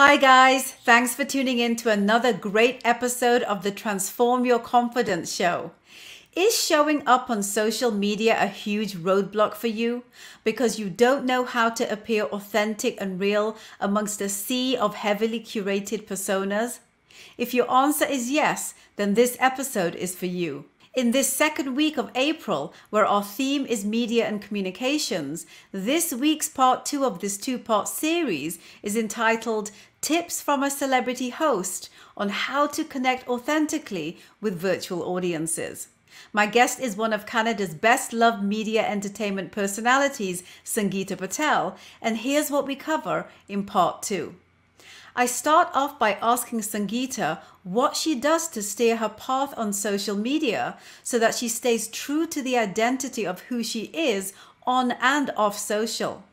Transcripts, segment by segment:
Hi guys, thanks for tuning in to another great episode of the Transform Your Confidence show. Is showing up on social media a huge roadblock for you because you don't know how to appear authentic and real amongst a sea of heavily curated personas? If your answer is yes, then this episode is for you. In this second week of April, where our theme is media and communications, this week's part 2 of this 2-part series is entitled Tips from a Celebrity Host on How to Connect Authentically with Virtual Audiences. My guest is one of Canada's best-loved media entertainment personalities, Sangita Patel, and here's what we cover in part 2. I start off by asking Sangita what she does to steer her path on social media so that she stays true to the identity of who she is on and off social.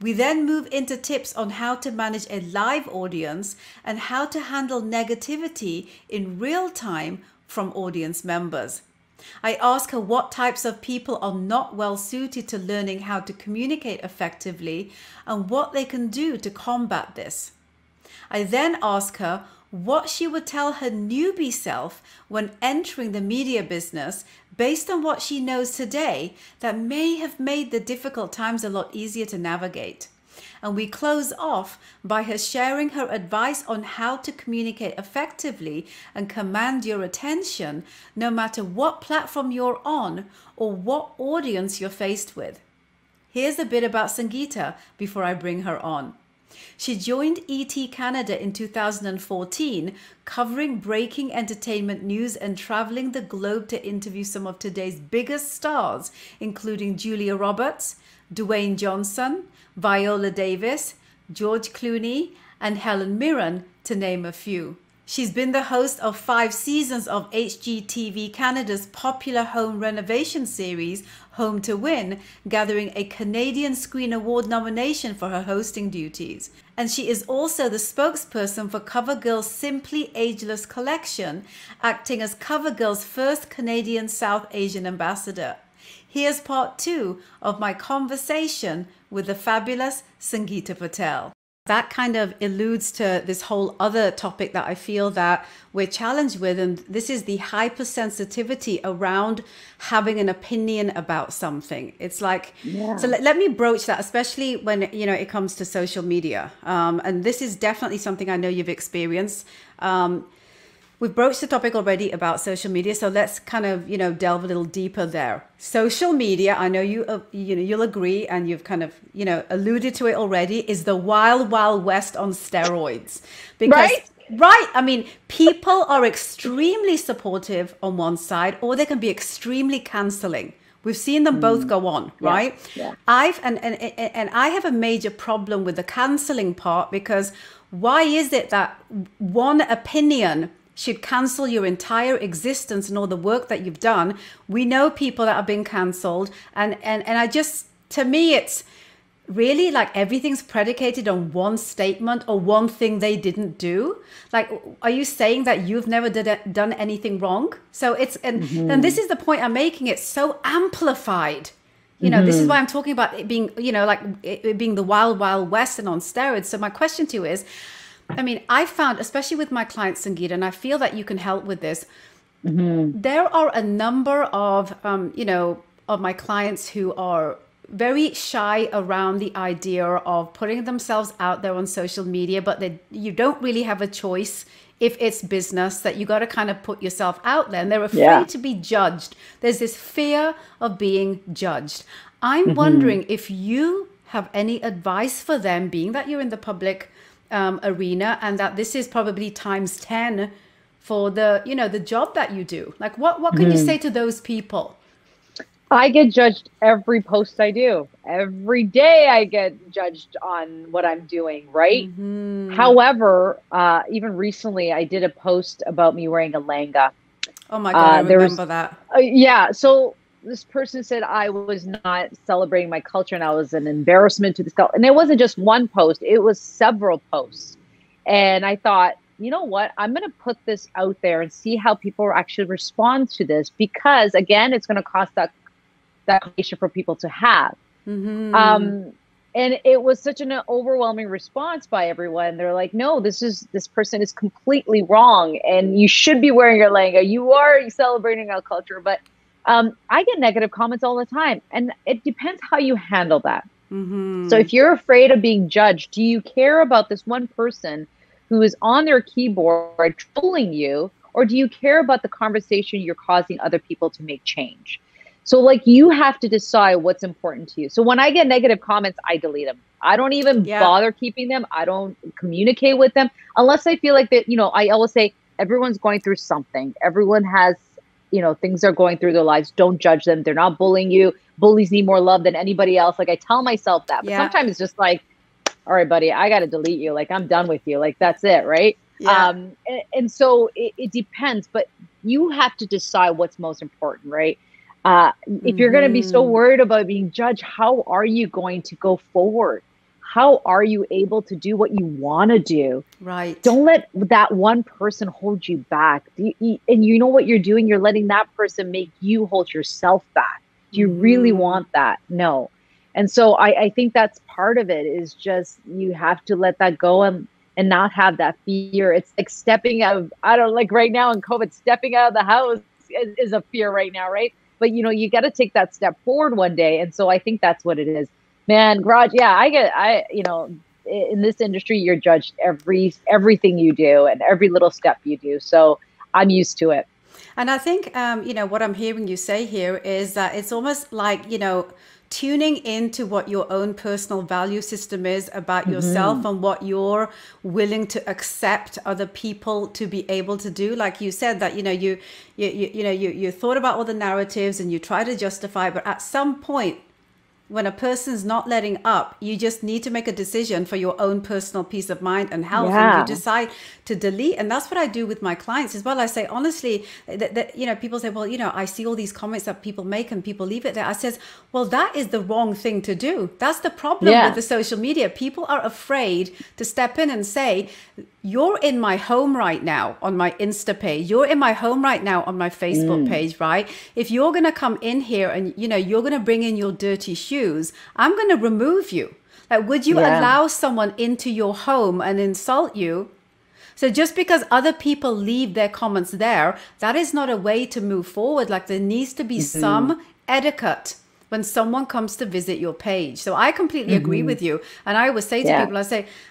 We then move into tips on how to manage a live audience and how to handle negativity in real time from audience members. I ask her what types of people are not well suited to learning how to communicate effectively and what they can do to combat this. I then ask her what she would tell her newbie self when entering the media business based on what she knows today that may have made the difficult times a lot easier to navigate. And we close off by her sharing her advice on how to communicate effectively and command your attention no matter what platform you're on or what audience you're faced with. Here's a bit about Sangita before I bring her on. She joined ET Canada in 2014, covering breaking entertainment news and traveling the globe to interview some of today's biggest stars, including Julia Roberts, Dwayne Johnson, Viola Davis, George Clooney, and Helen Mirren, to name a few. She's been the host of 5 seasons of HGTV Canada's popular home renovation series, Home to Win, gathering a Canadian Screen Award nomination for her hosting duties. And she is also the spokesperson for CoverGirl's Simply Ageless collection, acting as CoverGirl's first Canadian South Asian ambassador. Here's part 2 of my conversation with the fabulous Sangita Patel. That kind of alludes to this whole other topic that I feel that we're challenged with, and this is the hypersensitivity around having an opinion about something. It's like, so let me broach that, especially when, it comes to social media. And this is definitely something I know you've experienced. We've broached the topic already about social media, so let's kind of, delve a little deeper there. Social media, I know you'll agree, and you've kind of, alluded to it already, is the wild, wild west on steroids. Because, right? I mean, people are extremely supportive on one side, or they can be extremely canceling. We've seen them both go on, right? Yeah. I have a major problem with the canceling part, because why is it that one opinion should cancel your entire existence and all the work that you've done? We know people that have been cancelled, and I just, to me, it's really like everything's predicated on one statement or one thing they didn't do. Like, are you saying that you've never done anything wrong? So it's, and this is the point I'm making, it's so amplified. This is why I'm talking about it being, it being the wild, wild west and on steroids. So my question to you is, I mean, I found, especially with my clients, Sangita, and I feel that you can help with this. There are a number of, of my clients who are very shy around the idea of putting themselves out there on social media, but you don't really have a choice if it's business, that you got to kind of put yourself out there, and they're afraid to be judged. There's this fear of being judged. I'm wondering if you have any advice for them, being that you're in the public arena, and that this is probably times 10 for the the job that you do. Like, what can you say to those people? I get judged every post I do. Every day I get judged on what I'm doing, right? However, even recently I did a post about me wearing a langa. Oh my God, I remember that. So this person said I was not celebrating my culture and I was an embarrassment to the culture. And it wasn't just one post, it was several posts. And I thought, you know what, I'm going to put this out there and see how people actually respond to this, because again, it's going to cost that conversation for people to have. And it was such an overwhelming response by everyone. They're like, no, this person is completely wrong. And you should be wearing your langa. You are celebrating our culture. But I get negative comments all the time. And it depends how you handle that. So if you're afraid of being judged, do you care about this one person who is on their keyboard trolling you? Or do you care about the conversation you're causing other people to make change? So like you have to decide what's important to you. So when I get negative comments, I delete them. I don't even bother keeping them. I don't communicate with them unless I feel like that, I always say everyone's going through something. Everyone has, things are going through their lives. Don't judge them. They're not bullying you. Bullies need more love than anybody else. Like I tell myself that, but sometimes it's just like, all right, buddy, I got to delete you. Like I'm done with you. Like that's it. Right. Yeah. And so it depends, but you have to decide what's most important, right? If you're going to be so worried about being judged, how are you going to go forward? How are you able to do what you want to do? Right. Don't let that one person hold you back. And you know what you're doing? You're letting that person make you hold yourself back. Do you really want that? No. And so I think that's part of it is just you have to let that go and not have that fear. It's like stepping out of, like right now in COVID, stepping out of the house is a fear right now, right? But, you got to take that step forward one day. And so I think that's what it is. Man, Raj, in this industry, you're judged everything you do and every little step you do. So I'm used to it. And I think, what I'm hearing you say here is that it's almost like, tuning into what your own personal value system is about yourself and what you're willing to accept other people to be able to do. Like you said that, you thought about all the narratives and you try to justify, but at some point, when a person's not letting up, you just need to make a decision for your own personal peace of mind and health. And you decide to delete. And that's what I do with my clients as well. I say, honestly, that people say, well, I see all these comments that people make and people leave it there. I says, well, that is the wrong thing to do. That's the problem with the social media. People are afraid to step in and say, you're in my home right now on my Insta page. You're in my home right now on my Facebook page, right? If you're going to come in here and, you're going to bring in your dirty shoes, I'm going to remove you. Like, would you allow someone into your home and insult you? So just because other people leave their comments there, that is not a way to move forward. Like there needs to be some etiquette when someone comes to visit your page. So I completely agree with you. And I always say to people,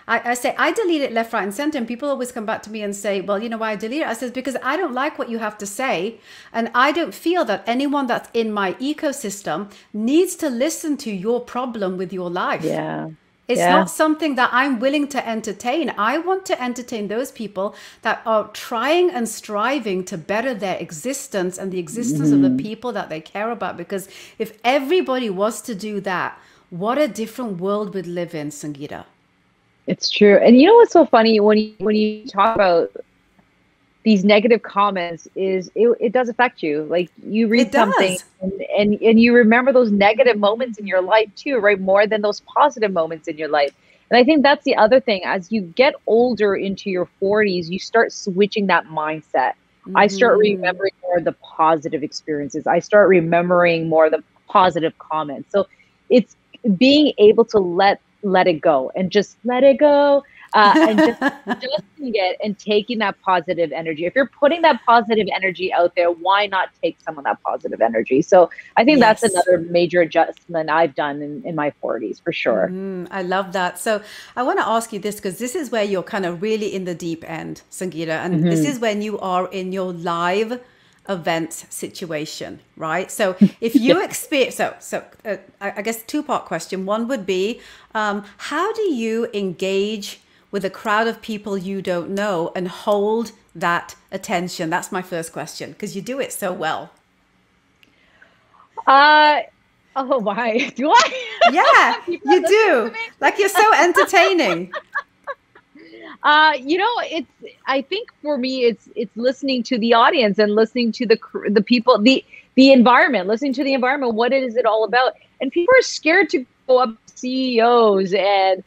I delete it left, right, and center. And people always come back to me and say, well, why I delete it? I says, because I don't like what you have to say. And I don't feel that anyone that's in my ecosystem needs to listen to your problem with your life. Yeah. It's not something that I'm willing to entertain. I want to entertain those people that are trying and striving to better their existence and the existence of the people that they care about. Because if everybody was to do that, what a different world we'd live in, Sangita. It's true. And you know what's so funny when you talk about these negative comments is it does affect you. Like you read something and you remember those negative moments in your life too, right? More than those positive moments in your life. And I think that's the other thing. As you get older into your 40s, you start switching that mindset. I start remembering more of the positive experiences. I start remembering more of the positive comments. So it's being able to let it go and just let it go. And just adjusting it and taking that positive energy. If you're putting that positive energy out there, why not take some of that positive energy? So I think that's another major adjustment I've done in my 40s for sure. I love that. So I want to ask you this because this is where you're kind of really in the deep end, Sangita. And this is when you are in your live event situation, right? So if you experience, I guess two-part question. One would be, how do you engage with a crowd of people you don't know and hold that attention? That's my first question, because you do it so well. Oh my, do I? Yeah, you do. Like you're so entertaining. I think for me, it's listening to the audience and listening to the people, the environment, listening to the environment. What is it all about? And people are scared to go up to CEOs and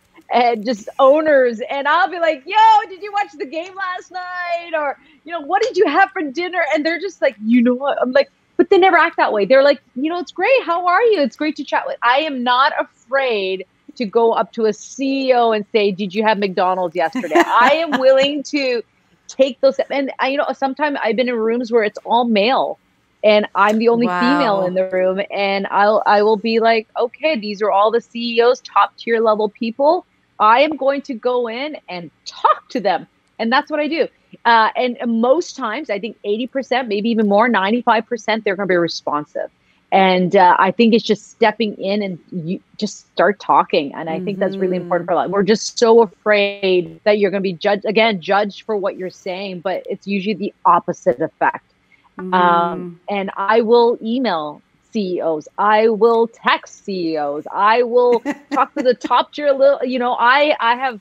just owners, and I'll be like, yo, did you watch the game last night? Or, what did you have for dinner? And they're just like, what? I'm like, but they never act that way. They're like, it's great. How are you? It's great to chat with. I am not afraid to go up to a CEO and say, did you have McDonald's yesterday? I am willing to take those. And sometimes I've been in rooms where it's all male and I'm the only female in the room. And I will be like, okay, these are all the CEOs, top tier level people. I am going to go in and talk to them. And that's what I do. And most times, I think 80%, maybe even more, 95%, they're going to be responsive. And I think it's just stepping in and you just start talking. And I think that's really important for a lot. We're just so afraid that you're going to be judged for what you're saying, but it's usually the opposite effect. And I will email CEOs. I will text CEOs. I will talk to the top tier. I've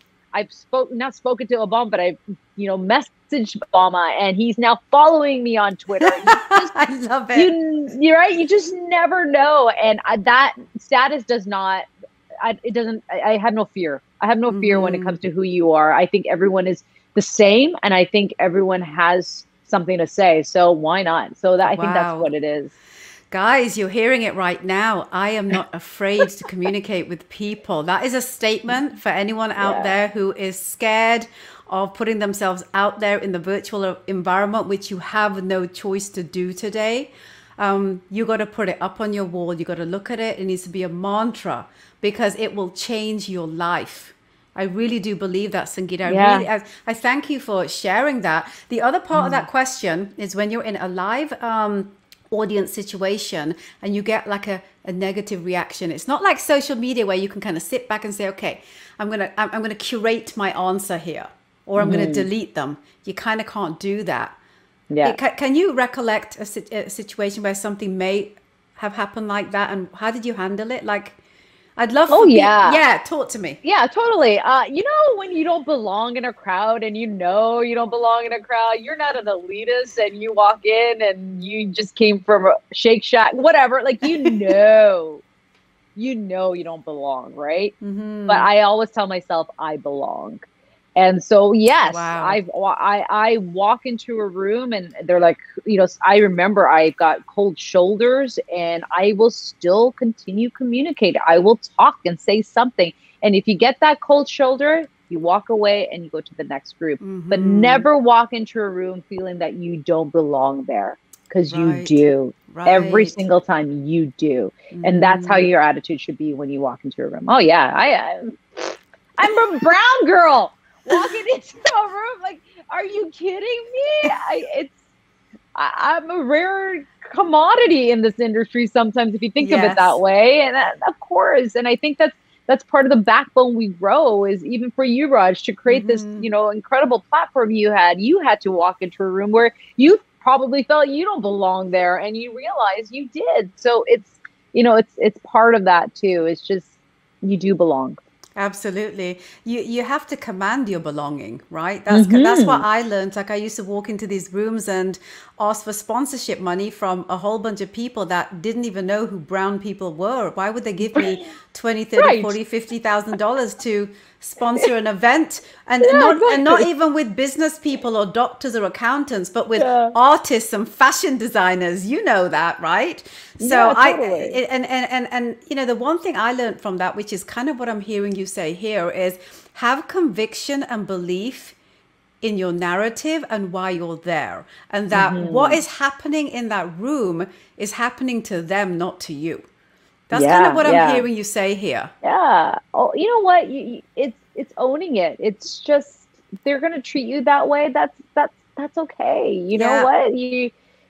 not spoken to Obama, but I've, messaged Obama, and he's now following me on Twitter. I love it. You're right. You just never know. And that status does not, I have no fear. I have no fear when it comes to who you are. I think everyone is the same. And I think everyone has something to say. So why not? So I think that's what it is. Guys, you're hearing it right now. I am not afraid to communicate with people. That is a statement for anyone out there who is scared of putting themselves out there in the virtual environment, which you have no choice to do today. You got to put it up on your wall. You got to look at it. It needs to be a mantra because it will change your life. I really do believe that, Sangita. I thank you for sharing that. The other part of that question is when you're in a live audience situation and you get like a negative reaction. It's not like social media where you can kind of sit back and say, okay, I'm gonna curate my answer here, or I'm gonna delete them. You kind of can't do that. Can you recollect a situation where something may have happened like that, and how did you handle it? Like, I'd love talk to me. Yeah, totally. When you don't belong in a crowd and you don't belong in a crowd, you're not an elitist and you walk in and you just came from a Shake Shack, whatever, like, you don't belong, right? But I always tell myself I belong. And so, yes, I walk into a room and they're like, I remember I got cold shoulders and I will still continue communicate. I will talk and say something. And if you get that cold shoulder, you walk away and you go to the next group. But never walk into a room feeling that you don't belong there, because you do. Every single time you do. And that's how your attitude should be when you walk into a room. Oh, yeah, I'm a brown girl. Walking into a room, like, are you kidding me? I'm a rare commodity in this industry sometimes, if you think of it that way. And of course, and I think that's part of the backbone we grow, is even for you, Raj, to create this, incredible platform you had to walk into a room where you probably felt you don't belong there, and you realize you did. So it's part of that too. It's just, you do belong. Absolutely. You have to command your belonging, right? That's what I learned. Like, I used to walk into these rooms and ask for sponsorship money from a whole bunch of people that didn't even know who brown people were. Why would they give me $20, $30, $40, $50,000 to sponsor an event? And not even with business people or doctors or accountants, but with artists and fashion designers. You know that, right? So totally. The one thing I learned from that, which is kind of what I'm hearing you say here, is have conviction and belief in your narrative and why you're there, and that what is happening in that room is happening to them, not to you. That's kind of what I'm hearing you say here. Yeah. Oh, you know what? It's owning it. It's just, they're going to treat you that way. That's okay. You know what?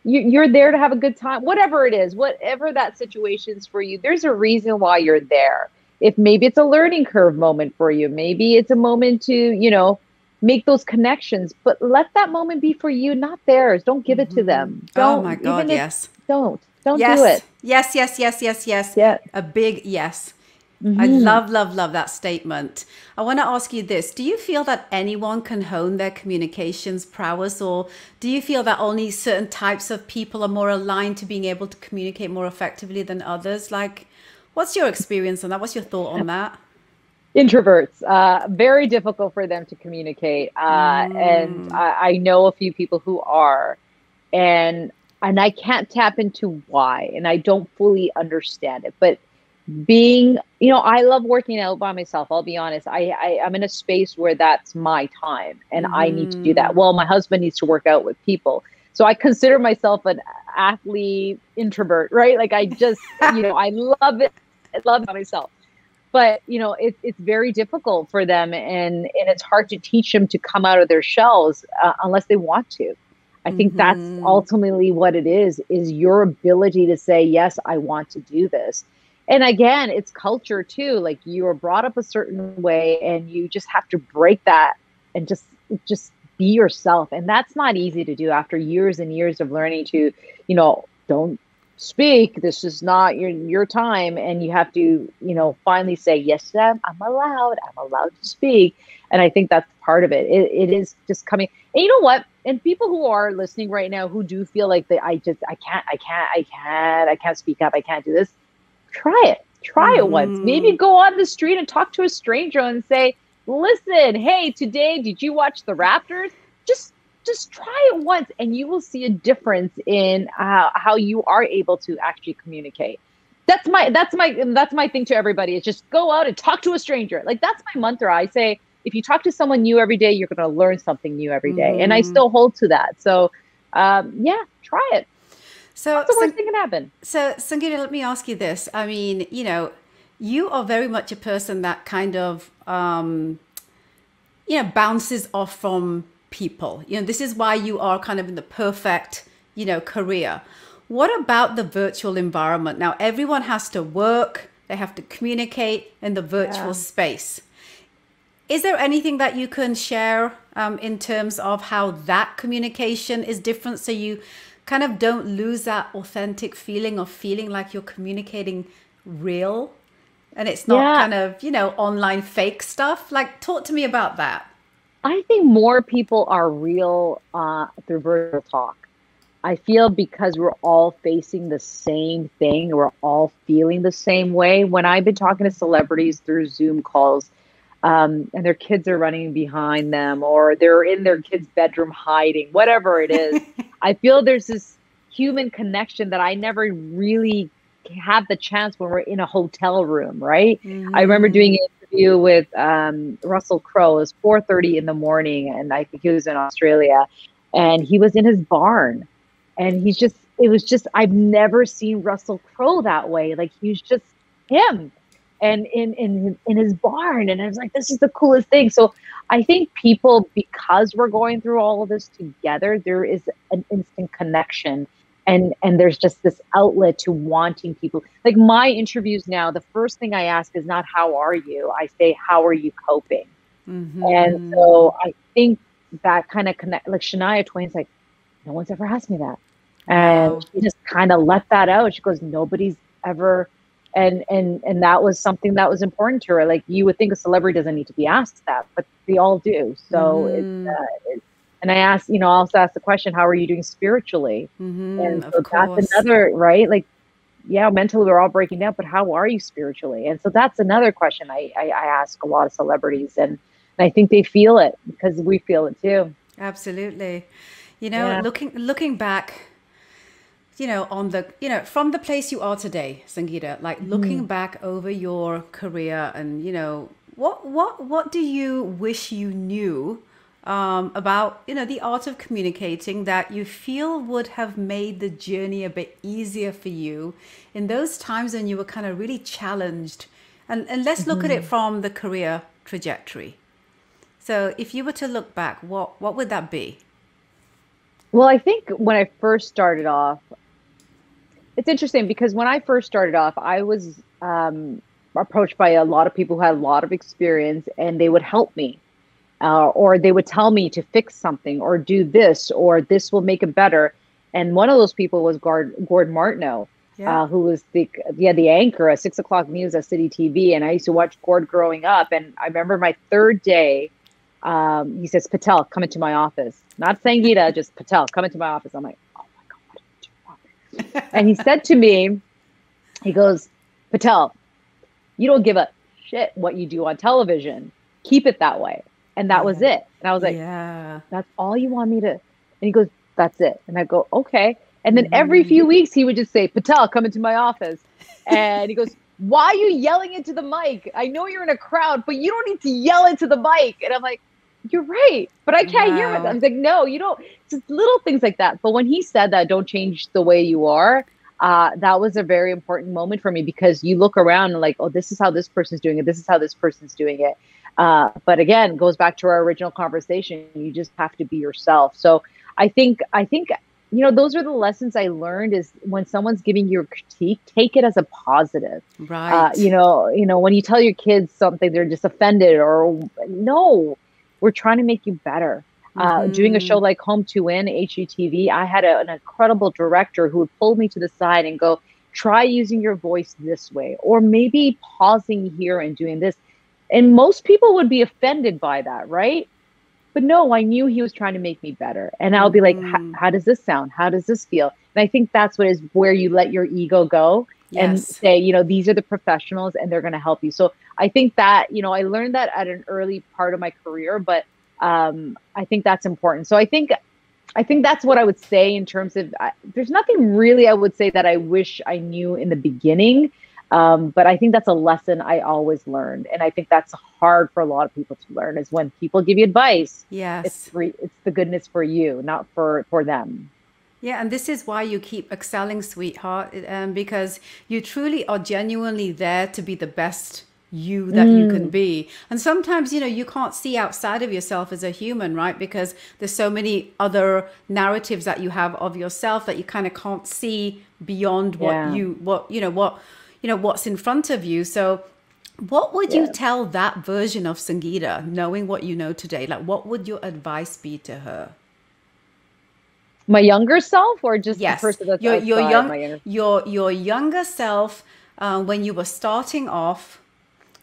You're there to have a good time, whatever it is, whatever that situation is for you. There's a reason why you're there. If maybe it's a learning curve moment for you, maybe it's a moment to, make those connections, but let that moment be for you, not theirs. Don't give it to them. Don't, oh my God, yes. Don't do it. Yes. Yeah. A big yes. I love that statement. I want to ask you this. Do you feel that anyone can hone their communications prowess, or do you feel that only certain types of people are more aligned to being able to communicate more effectively than others? Like, what's your experience on that? What's your thought on that? Introverts, very difficult for them to communicate. And I know a few people who are, and I can't tap into why, and I don't fully understand it. But being, I love working out by myself. I'll be honest. I'm in a space where that's my time and I need to do that. Well, my husband needs to work out with people. So I consider myself an athlete introvert, right? Like I just, I love it. I love it by myself. But, it's very difficult for them and it's hard to teach them to come out of their shells unless they want to. I think that's ultimately what it is your ability to say, yes, I want to do this. And again, it's culture too. Like you were brought up a certain way and you just have to break that and just be yourself. And that's not easy to do after years and years of learning to, don't speak. This is not your time. And you have to, finally say, yes, I'm allowed to speak. And I think that's part of it. It is just coming. And you know what? And people who are listening right now who do feel like I can't speak up. I can't do this. Try it once. Maybe go on the street and talk to a stranger and say, listen, hey, today, did you watch the Raptors? Just try it once and you will see a difference in how you are able to actually communicate. That's my thing to everybody. It's just go out and talk to a stranger. Like that's my mantra. I say, if you talk to someone new every day, you're going to learn something new every day. And I still hold to that. So try it. So what's the worst thing can happen? So Sangita, let me ask you this. I mean, you are very much a person that kind of, bounces off from people. This is why you are kind of in the perfect, career. What about the virtual environment? Now, everyone has to work. They have to communicate in the virtual space. Is there anything that you can share in terms of how that communication is different so you kind of don't lose that authentic feeling of feeling like you're communicating real and it's not kind of, online fake stuff? Like, talk to me about that. I think more people are real through virtual talk. I feel because we're all facing the same thing, we're all feeling the same way. When I've been talking to celebrities through Zoom calls, and their kids are running behind them or they're in their kid's bedroom hiding, whatever it is, I feel there's this human connection that I never really have the chance when we're in a hotel room, right? I remember doing an interview with Russell Crowe. It was 4:30 in the morning, and I think he was in Australia, and he was in his barn, and it was just, I've never seen Russell Crowe that way. Like he was just him. And in his barn, and I was like, this is the coolest thing. So I think people, because we're going through all of this together, there is an instant connection, and there's just this outlet to wanting people. Like my interviews now, the first thing I ask is not how are you, I say how are you coping. And so I think that kind of connect. Like Shania Twain's like, no one's ever asked me that, and she just kind of let that out. She goes, nobody's ever. And that was something that was important to her. Like you would think a celebrity doesn't need to be asked that, but they all do. So and I asked, I also asked the question, how are you doing spiritually? And so that's another, right? Like, yeah, mentally we're all breaking down, but how are you spiritually? And so that's another question I ask a lot of celebrities, and I think they feel it because we feel it too. Absolutely. Looking back, on the, from the place you are today, Sangita, like looking back over your career and, what do you wish you knew about, the art of communicating that you feel would have made the journey a bit easier for you in those times when you were kind of really challenged? And let's look at it from the career trajectory. So if you were to look back, what would that be? Well, I think when I first started off, it's interesting because when I first started off, I was approached by a lot of people who had a lot of experience, and they would help me, or they would tell me to fix something or do this, or this will make it better. And one of those people was Gordon Martineau, who was the anchor at 6 o'clock news at City TV. And I used to watch Gord growing up. And I remember my third day, he says, Patel, come into my office. Not Sangita, just Patel, come into my office. I'm like, and he said to me, he goes, Patel, you don't give a shit what you do on television. Keep it that way. And that was it. And I was like, that's all you want me to? And he goes, that's it. And I go, okay. And then every few weeks he would just say, Patel, come into my office. And he goes, why are you yelling into the mic? I know you're in a crowd, but you don't need to yell into the mic. And I'm like, you're right, but I can't hear myself. Wow. I'm like, no, you don't. Just little things like that. But when he said that, don't change the way you are, that was a very important moment for me, because you look around and like, oh, this is how this person's doing it. This is how this person's doing it. But again, goes back to our original conversation. You just have to be yourself. So I think, those are the lessons I learned, is when someone's giving you a critique, take it as a positive. Right. When you tell your kids something, they're just offended, or no, we're trying to make you better. Doing a show like Home to Win, HGTV, I had an incredible director who would pull me to the side and go, try using your voice this way, or maybe pausing here and doing this. And most people would be offended by that, right? But no, I knew he was trying to make me better. And I'll be like, how does this sound? How does this feel? And I think that's what is where you let your ego go and Yes. say, these are the professionals and they're going to help you. So I think that, I learned that at an early part of my career, but I think that's important. So I think that's what I would say in terms of, there's nothing really I would say that I wish I knew in the beginning. But I think that's a lesson I always learned. And I think that's hard for a lot of people to learn, is when people give you advice, Yes. it's the goodness for you, not for them. Yeah, and this is why you keep excelling, sweetheart, because you truly are genuinely there to be the best you that you can Mm, be. And sometimes, you can't see outside of yourself as a human, right? Because there's so many other narratives that you have of yourself that you kind of can't see beyond yeah. what's in front of you. So what would you Yeah. tell that version of Sangeeta, knowing what you know today? Like, what would your advice be to her? My younger self, or just the Yes, person that's your outside young my younger? your younger self, when you were starting off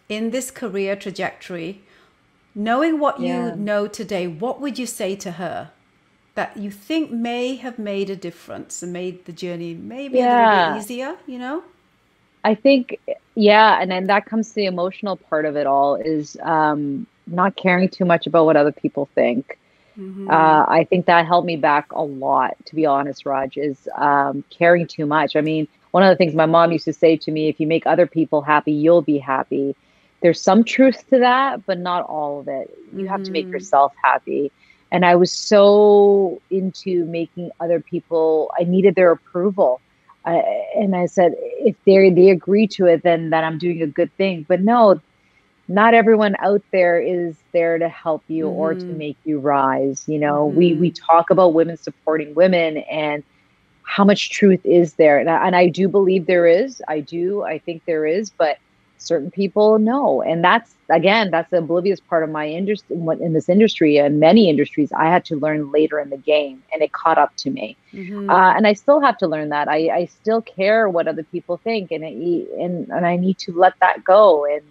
in this career trajectory, knowing what you Yeah. know today, what would you say to her that you think may have made a difference and made the journey maybe a little bit Yeah. easier, I think, yeah. And then that comes to the emotional part of it all, is not caring too much about what other people think. I think that held me back a lot, to be honest, Raj, is caring too much. I mean, one of the things my mom used to say to me, if you make other people happy, you'll be happy. There's some truth to that, but not all of it. You have to make yourself happy. And I was so into making other people, I needed their approval. And I said, if they agree to it, then that I'm doing a good thing. But no, not everyone out there is there to help you or to make you rise. We talk about women supporting women, and how much truth is there, and I do believe there is. I think there is, but certain people no. And that's, again, that's the oblivious part of my industry. In this industry and many industries, I had to learn later in the game, and it caught up to me. And I still have to learn that. I still care what other people think, and I need to let that go, and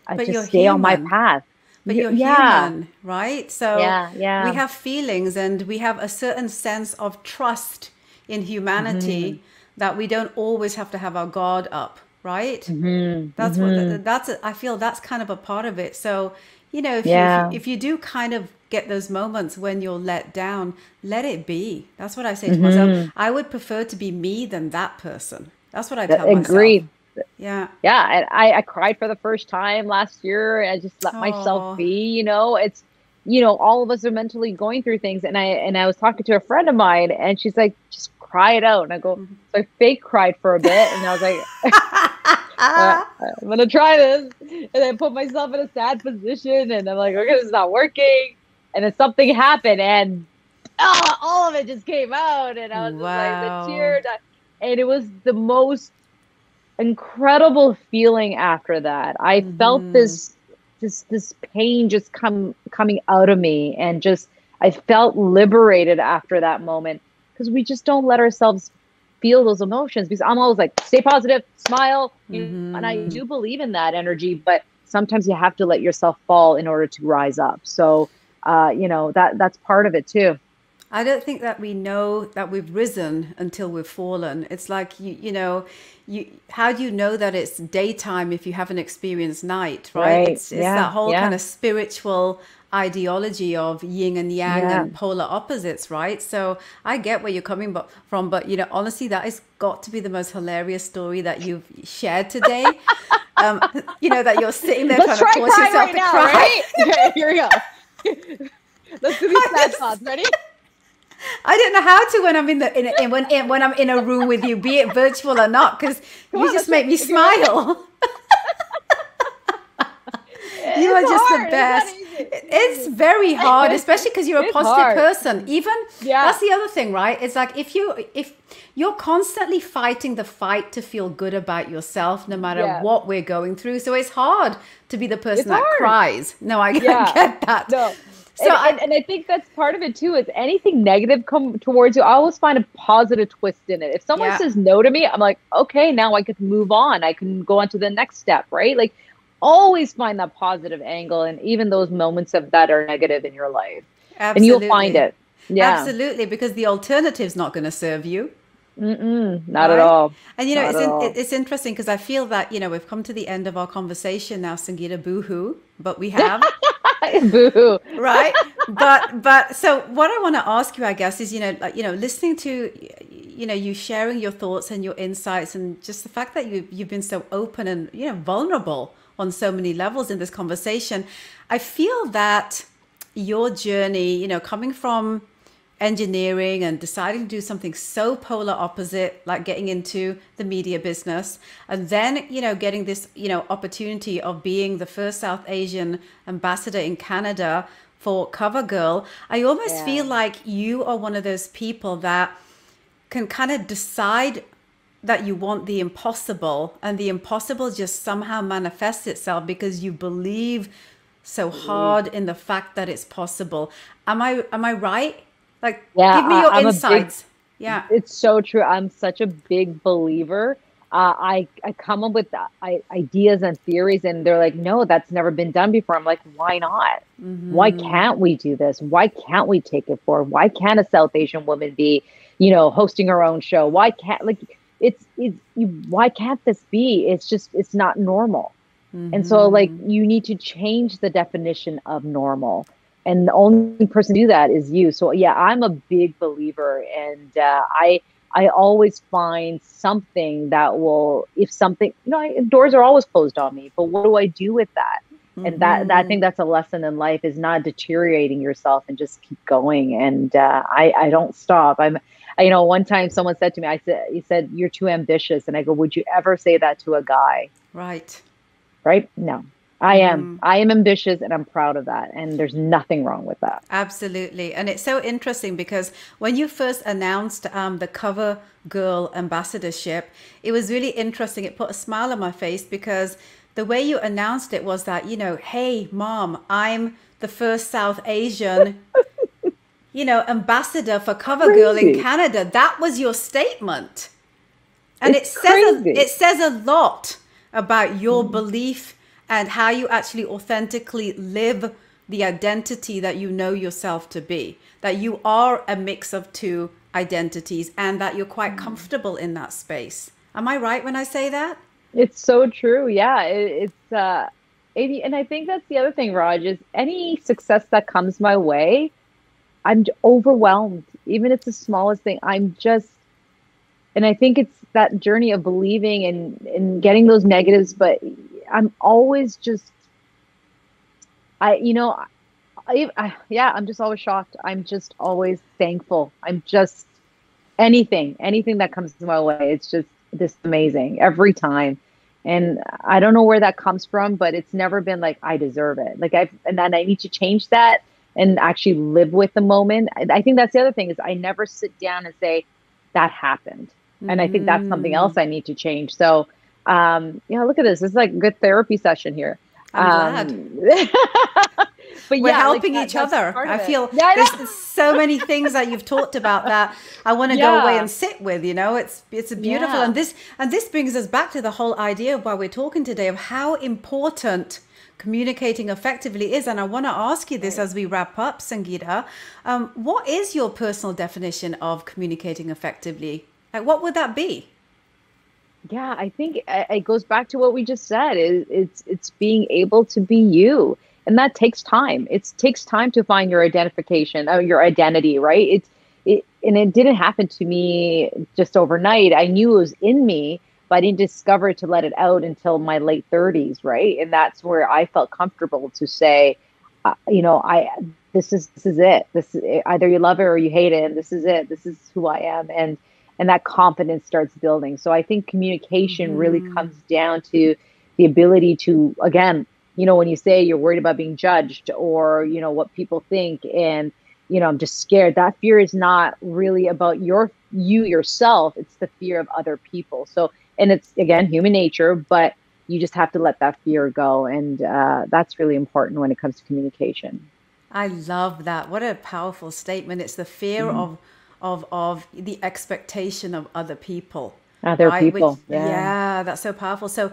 I but just you're stay on my human. path. But you're Yeah, human, right? So yeah, we yeah. have feelings and we have a certain sense of trust in Hmm. humanity that we don't always have to have our guard up, right? Hmm. That's what Hmm. I feel that's kind of a part of it. So, if you Yeah. if you do kind of get those moments when you're let down, let it be. That's what I say to myself. Hmm. I would prefer to be me than that person. That's what I tell myself. Agreed. Yeah. Yeah, and I cried for the first time last year. I just let myself Oh. be. It's, all of us are mentally going through things, and I was talking to a friend of mine, and she's like, just cry it out. And I go, so I fake cried for a bit, and I was like, I'm gonna try this, and I put myself in a sad position, and I'm like, okay, this is not working. And then something happened, and all of it just came out, and I was just like, the Wow. tear, and it was the most incredible feeling after that. I felt this pain just coming out of me, and just I felt liberated after that moment, because we just don't let ourselves feel those emotions, because I'm always like, stay positive, smile, and I do believe in that energy, but sometimes you have to let yourself fall in order to rise up. So that's part of it too. I don't think that we know that we've risen until we've fallen. It's like how do you know that it's daytime if you haven't experienced night, right? Right. It's Yeah. that whole kind Yeah. of spiritual ideology of yin and yang Yeah. and polar opposites, right? So I get where you're coming from, but honestly, that has got to be the most hilarious story that you've shared today. That you're sitting there Let's trying to try force crying yourself right to now. cry. Ready? Okay, here we go. Let's do these sad thoughts. Ready? I don't know how to when I'm when I'm in a room with you, be it virtual or not, because Come you on, just let's make me try. smile. You are It's just the hard. best. It's not easy. It's very hard, especially because you're a It's positive hard. person. Even Yeah. that's the other thing, right? It's like if you're constantly fighting the fight to feel good about yourself, no matter Yeah. what we're going through. So it's hard to be the person It's that hard. cries. No, I Yeah. get that. No. So And I think that's part of it too. Is anything negative come towards you, I always find a positive twist in it. If someone Yeah. says no to me, I'm like, okay, now I could move on. I can go on to the next step, right? Like always find that positive angle and even those moments of that are negative in your life. And you'll find absolutely. it. Yeah. Absolutely, because the alternative's not going to serve you. Not at Right. all. And Not at all. it's interesting because I feel that, we've come to the end of our conversation now, Sangeeta, boo-hoo, but we have, Boo. right? But so what I want to ask you, I guess, is, listening to, you sharing your thoughts and your insights and just the fact that you've been so open and, vulnerable on so many levels in this conversation. I feel that your journey, coming from engineering and deciding to do something so polar opposite, like getting into the media business, and then getting this opportunity of being the first South Asian ambassador in Canada for CoverGirl. I almost feel like you are one of those people that can kind of decide that you want the impossible, and the impossible just somehow manifests itself because you believe so hard in the fact that it's possible. Am I right? Like, give me your insights. Yeah. It's so true. I'm such a big believer. I come up with ideas and theories, and they're like, no, that's never been done before. I'm like, why not? Why can't we do this? Why can't we take it forward? Why can't a South Asian woman be, hosting her own show? Why can't why can't this be? It's not normal. And so like you need to change the definition of normal. And the only person to do that is you. So yeah, I'm a big believer, and I always find something that will, if something, doors are always closed on me, but what do I do with that? And that I think that's a lesson in life, is not deteriorating yourself and just keep going. And I don't stop. One time someone said to me, he said, you're too ambitious. And I go, would you ever say that to a guy? Right. Right? No. I am ambitious, and I'm proud of that. And there's nothing wrong with that. Absolutely. And it's so interesting because when you first announced the Cover Girl ambassadorship, it was really interesting. It put a smile on my face because the way you announced it was that, hey, Mom, I'm the first South Asian, ambassador for Cover Girl in Canada. That was your statement. And it says a lot about your belief and how you actually authentically live the identity that you know yourself to be, that you are a mix of two identities and that you're quite comfortable in that space. Am I right when I say that? It's so true. Yeah. And I think that's the other thing, Raj, is any success that comes my way, I'm overwhelmed. Even if it's the smallest thing, and I think it's that journey of believing and getting those negatives, but I'm always just, I'm just always shocked. I'm just always thankful. I'm just anything that comes my way. It's just this amazing every time. And I don't know where that comes from, but it's never been like, I deserve it. And then I need to change that and actually live with the moment. I think that's the other thing, is I never sit down and say that happened. And I think that's something else I need to change. So, look at this. It's like a good therapy session here. I'm glad. But We're yeah, like helping each other. I feel yeah, I know. there's so many things that you've talked about that I want to go away and sit with, you know. It's a beautiful, and this brings us back to the whole idea of why we're talking today, of how important communicating effectively is. And I want to ask you this as we wrap up, Sangita. What is your personal definition of communicating effectively? Like, what would that be? Yeah, I think it goes back to what we just said. It's being able to be you, and that takes time. It takes time to find your identification, your identity, right? And it didn't happen to me just overnight. I knew it was in me, but I didn't discover it to let it out until my late 30s, right? And that's where I felt comfortable to say, I this is it. This is it. Either you love it or you hate it, and this is it. This is who I am, and that confidence starts building. So I think communication really comes down to the ability to, again, when you say you're worried about being judged or, what people think, and, I'm just scared, that fear is not really about you yourself. It's the fear of other people. So, and it's, again, human nature, but you just have to let that fear go. And that's really important when it comes to communication. I love that. What a powerful statement. It's the fear of the expectation of other people. Other right? people. Yeah, that's so powerful. So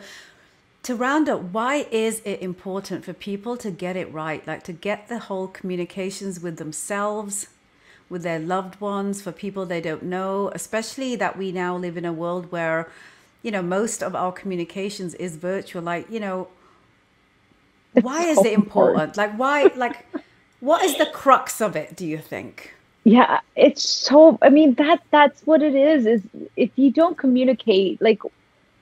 to round up, why is it important for people to get it right? Like to get the whole communications with themselves, with their loved ones, for people they don't know, especially that we now live in a world where, most of our communications is virtual. Like, why is it important? Like, why, what is the crux of it, do you think? Yeah, it's so, I mean, that's what it is if you don't communicate, like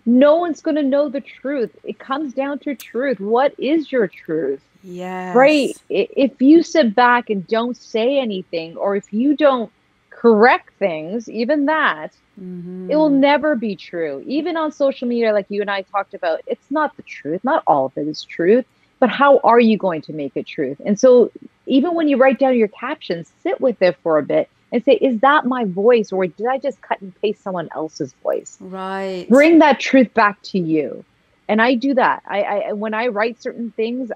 no one's going to know the truth. It comes down to truth. What is your truth? Right? Yes. If you sit back and don't say anything, or if you don't correct things, even that, it will never be true. Even on social media, like you and I talked about, it's not the truth. Not all of it is truth, but how are you going to make it truth? And so even when you write down your captions, sit with it for a bit and say, is that my voice, or did I just cut and paste someone else's voice? Right. Bring that truth back to you. And I do that. I when I write certain things,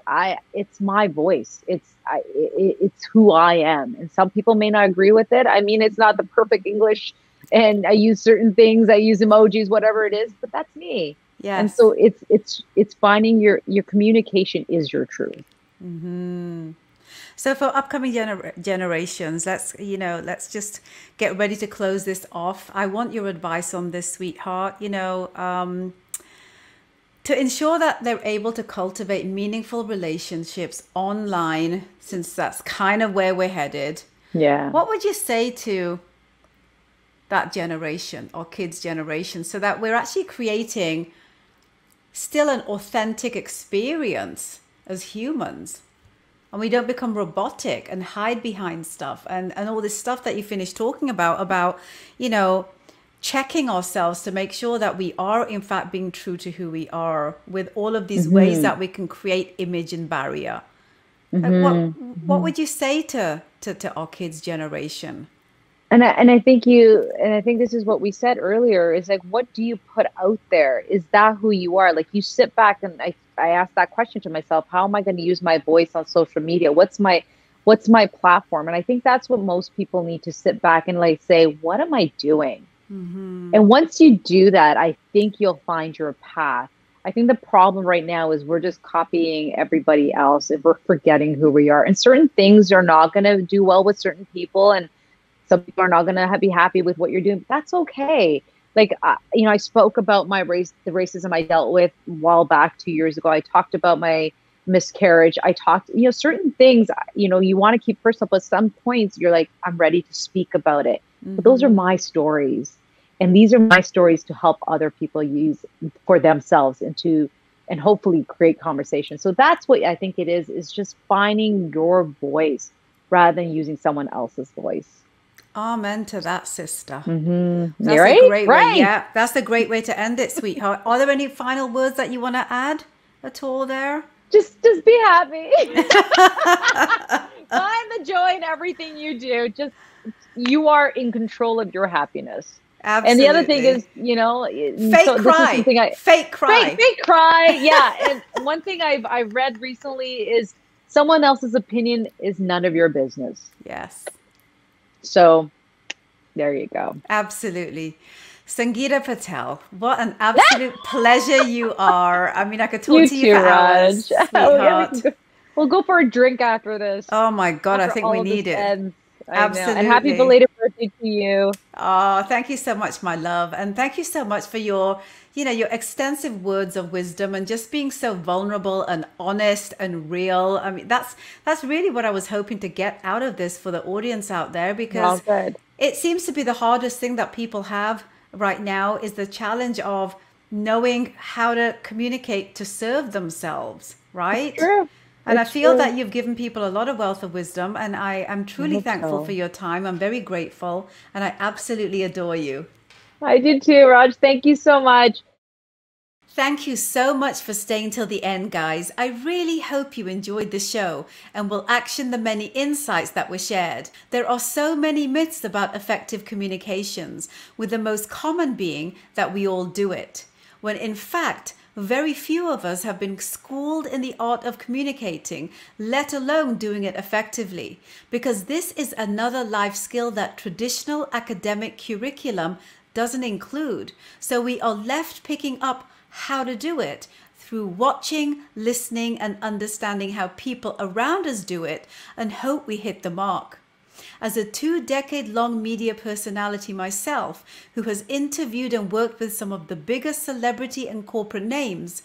it's my voice. It's who I am. And some people may not agree with it. I mean, it's not the perfect English, and I use certain things, I use emojis, whatever it is, but that's me. Yes. And so it's finding your communication is your truth. So for upcoming generations, let's just get ready to close this off. I want your advice on this, sweetheart. To ensure that they're able to cultivate meaningful relationships online, since that's kind of where we're headed. Yeah. What would you say to that generation or kids' generation, so that we're actually creating still an authentic experience as humans, and we don't become robotic and hide behind stuff and all this stuff that you finished talking about, checking ourselves to make sure that we are in fact being true to who we are, with all of these ways that we can create image and barrier. What would you say to our kids' generation? And I think this is what we said earlier, is like, what do you put out there? Is that who you are? Like, you sit back, and I asked that question to myself, how am I going to use my voice on social media? What's my platform? And I think that's what most people need to sit back and like say, what am I doing? And once you do that, I think you'll find your path. I think the problem right now is we're just copying everybody else, and we're forgetting who we are. And certain things are not going to do well with certain people, and some people are not going to be happy with what you're doing. That's okay. Like, I spoke about the racism I dealt with a while back, 2 years ago. I talked about my miscarriage. I talked, certain things, you want to keep personal, but some points you're like, I'm ready to speak about it. But those are my stories. And these are my stories to help other people use for themselves, and hopefully create conversation. So that's what I think it is just finding your voice rather than using someone else's voice. Amen to that, sister. That's a great way. Yeah, that's a great way to end it, sweetheart. Are there any final words that you want to add at all there? Just be happy. Find the joy in everything you do. You are in control of your happiness. And the other thing Absolutely. is, you know, Fake so this is cry. something Fake cry. fake cry. Yeah. And one thing I've read recently is someone else's opinion is none of your business. Yes. So there you go. Absolutely. Sangita Patel, what an absolute pleasure you are. I mean, I could talk You to you for too, Raj. hours, Yeah, sweetheart. we'll go for a drink after this. Oh my God, I After think we all of this need it. ends. I know. And happy Absolutely. belated birthday to you. Oh, thank you so much, my love. And thank you so much for your, your extensive words of wisdom and just being so vulnerable and honest and real. I mean, that's really what I was hoping to get out of this for the audience out there, Well, because good. it seems to be the hardest thing that people have right now is the challenge of knowing how to communicate to serve themselves, right? True. And I It's feel true. that you've given people a lot of wealth of wisdom, and I am I truly hope thankful for so. your time. I'm very grateful, and I absolutely adore you. I did too, Raj. Thank you so much. Thank you so much for staying till the end, guys. I really hope you enjoyed the show and will action the many insights that were shared. There are so many myths about effective communications, with the most common being that we all do it, when in fact, very few of us have been schooled in the art of communicating, let alone doing it effectively, because this is another life skill that traditional academic curriculum doesn't include. So we are left picking up how to do it through watching, listening, and understanding how people around us do it, and hope we hit the mark. As a 2-decade-long media personality myself, who has interviewed and worked with some of the biggest celebrity and corporate names,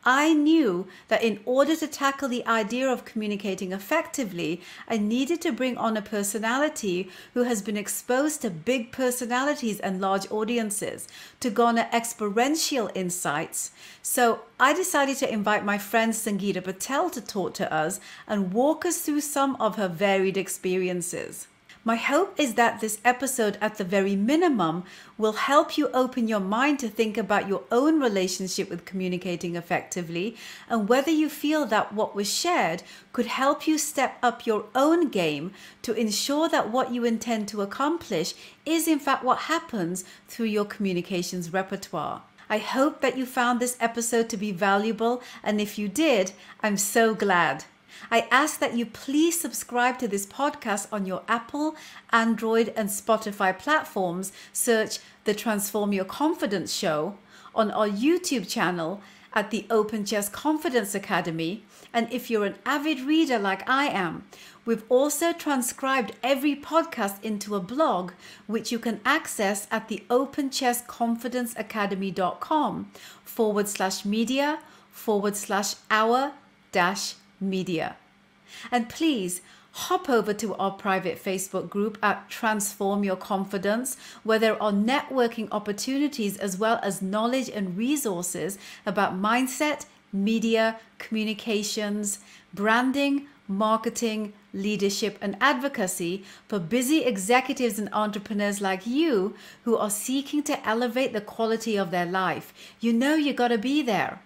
I knew that in order to tackle the idea of communicating effectively, I needed to bring on a personality who has been exposed to big personalities and large audiences to garner experiential insights. So I decided to invite my friend Sangita Patel to talk to us and walk us through some of her varied experiences. My hope is that this episode, at the very minimum, will help you open your mind to think about your own relationship with communicating effectively, and whether you feel that what was shared could help you step up your own game to ensure that what you intend to accomplish is in fact what happens through your communications repertoire. I hope that you found this episode to be valuable, and if you did, I'm so glad. I ask that you please subscribe to this podcast on your Apple, Android, and Spotify platforms. Search the Transform Your Confidence Show, on our YouTube channel at the Open Chess Confidence Academy. And if you're an avid reader like I am, we've also transcribed every podcast into a blog, which you can access at the openchessconfidenceacademy.com/media/our-media. And please hop over to our private Facebook group at Transform Your Confidence, where there are networking opportunities as well as knowledge and resources about mindset, media, communications, branding, marketing, leadership, and advocacy for busy executives and entrepreneurs like you who are seeking to elevate the quality of their life. You know you got to be there.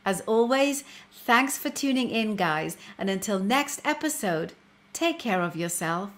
As always, thanks for tuning in, guys, and until next episode, take care of yourself.